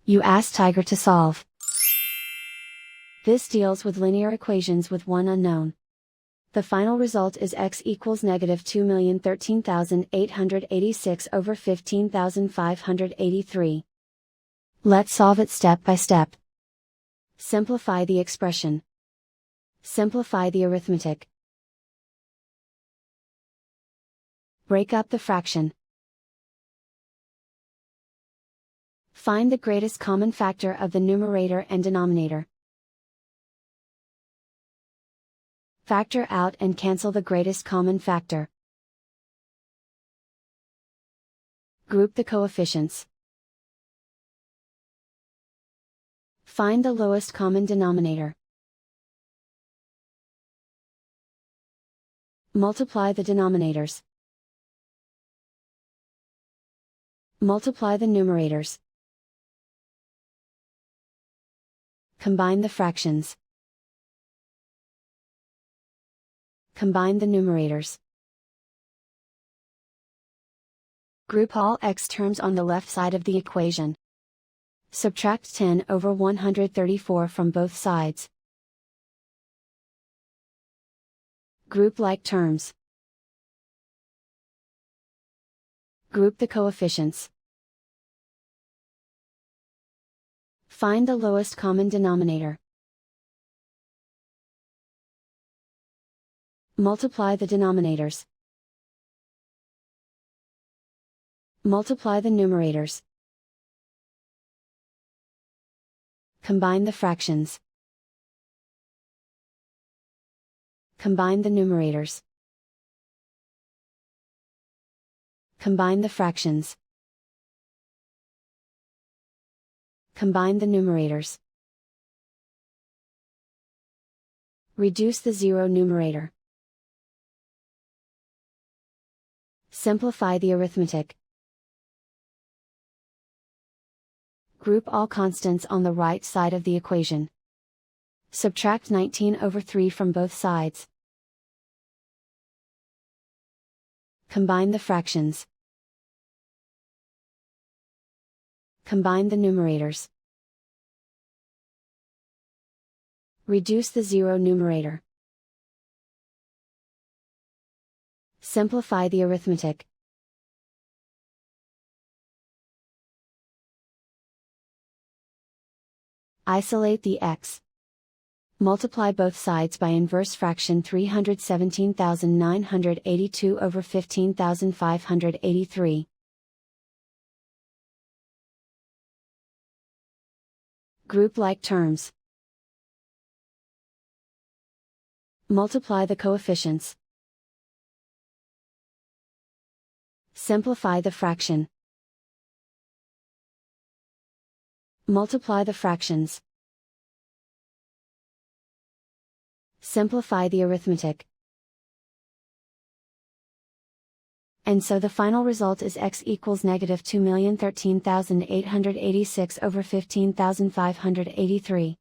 You ask Tiger to solve. This deals with linear equations with one unknown. The final result is x equals negative 2,013,886 over 15,583. Let's solve it step by step. Simplify the expression. Simplify the arithmetic. Break up the fraction. Find the greatest common factor of the numerator and denominator. Factor out and cancel the greatest common factor. Group the coefficients. Find the lowest common denominator. Multiply the denominators. Multiply the numerators. Combine the fractions. Combine the numerators. Group all x terms on the left side of the equation. Subtract 10 over 134 from both sides. Group like terms. Group the coefficients. Find the lowest common denominator. Multiply the denominators. Multiply the numerators. Combine the fractions. Combine the numerators. Combine the fractions. Combine the numerators. Reduce the zero numerator. Simplify the arithmetic. Group all constants on the right side of the equation. Subtract 19 over 3 from both sides. Combine the fractions. Combine the numerators. Reduce the zero numerator. Simplify the arithmetic. Isolate the x. Multiply both sides by inverse fraction 317,982 over 15,583. Group like terms. Multiply the coefficients. Simplify the fraction. Multiply the fractions. Simplify the arithmetic. And so the final result is x equals negative 2,013,886 over 15,583.